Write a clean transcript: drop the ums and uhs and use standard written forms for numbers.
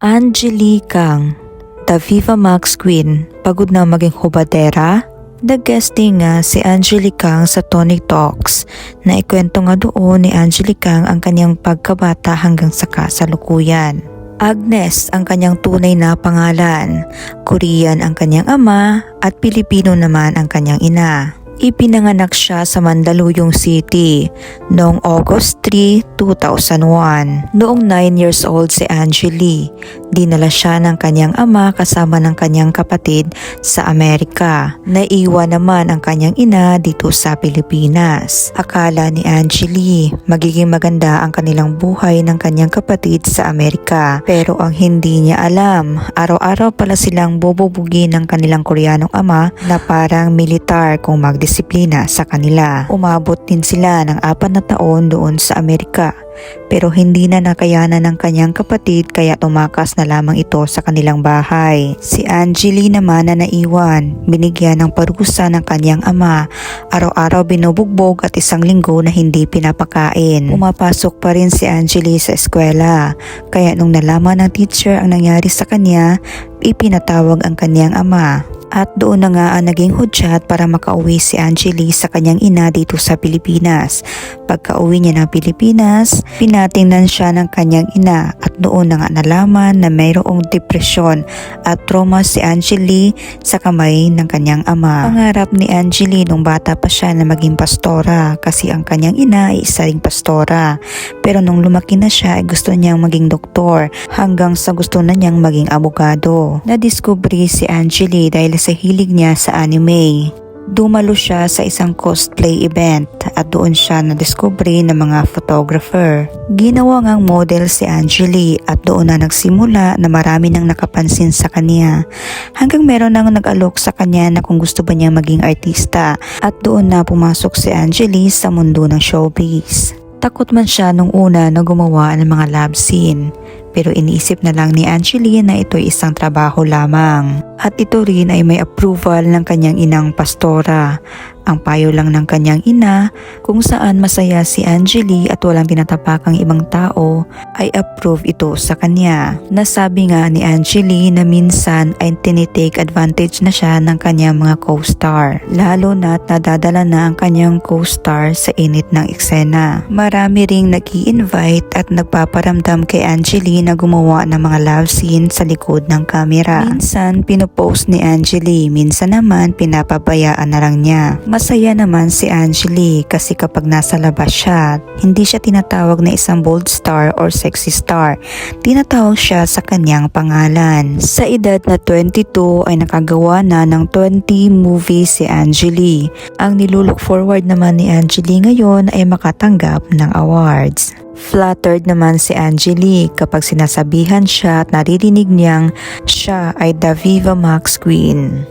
Angeli Kang, the Viva Max Queen, pagod na maging hubadera? Nag-guesting nga si Angeli Kang sa Tony Talks na ikwento nga doon ni Angeli Kang ang kanyang pagkabata hanggang sa kasalukuyan. Agnes ang kanyang tunay na pangalan, Korean ang kanyang ama at Pilipino naman ang kanyang ina. Ipinanganak siya sa Mandaluyong City noong August 3, 2001. Noong 9 years old si Angeli, dinala siya ng kanyang ama kasama ng kanyang kapatid sa Amerika. Naiwan naman ang kanyang ina dito sa Pilipinas. Akala ni Angeli magiging maganda ang kanilang buhay ng kanyang kapatid sa Amerika. Pero ang hindi niya alam, araw-araw pala silang bububugin ng kanilang Koreanong ama na parang militar kung magdisiplina sa kanila. Umabot din sila ng 4 na taon doon sa Amerika. Pero hindi na nakayanan ng kanyang kapatid kaya tumakas na lamang ito sa kanilang bahay. Si Angeli naman na naiwan, binigyan ng parusa ng kanyang ama. Araw-araw binubugbog at 1 linggo na hindi pinapakain. Pumapasok pa rin si Angeli sa eskwela. Kaya nung nalaman ng teacher ang nangyari sa kanya, ipinatawag ang kanyang ama. At doon na nga ang naging hudyat para makauwi si Angeli sa kanyang ina dito sa Pilipinas. Pagka-uwi niya ng Pilipinas, pinatingnan siya ng kanyang ina at doon na nga nalaman na mayroong depresyon at trauma si Angeli sa kamay ng kanyang ama. Pangarap ni Angeli nung bata pa siya na maging pastora kasi ang kanyang ina ay isa ring pastora. Pero nung lumaki na siya ay gusto niyang maging doktor hanggang sa gusto na niyang maging abogado. Nadiskubre si Angeli dahil sa hilig niya sa anime. Dumalo siya sa isang cosplay event at doon siya nadiskubre ng mga photographer. Ginawa ngang model si Angeli at doon na nagsimula na marami nang nakapansin sa kanya. Hanggang meron nang nag-alok sa kanya na kung gusto ba niya maging artista at doon na pumasok si Angeli sa mundo ng showbiz. Takot man siya nung una na gumawa ng mga love scene. Pero iniisip na lang ni Angeli na ito'y isang trabaho lamang. At ito rin ay may approval ng kanyang inang pastora. Ang payo lang ng kanyang ina kung saan masaya si Angeli at walang tinatapakang ibang tao ay approve ito sa kanya. Nasabi nga ni Angeli na minsan ay tinitake advantage na siya ng kanyang mga co-star. Lalo na't nadadala na ang kanyang co-star sa init ng eksena. Marami ring nag-i-invite at nagpaparamdam kay Angeli na gumawa ng mga love scene sa likod ng kamera. Minsan pinopost ni Angeli, minsan naman pinapabayaan na lang niya. Masaya naman si Angeli kasi kapag nasa labas siya, hindi siya tinatawag na isang bold star or sexy star. Tinatawag siya sa kanyang pangalan. Sa edad na 22 ay nakagawa na ng 20 movies si Angeli. Ang nilulook forward naman ni Angeli ngayon ay makatanggap ng awards. Flattered naman si Angeli kapag sinasabihan siya at naririnig niyang siya ay the Viva Max Queen.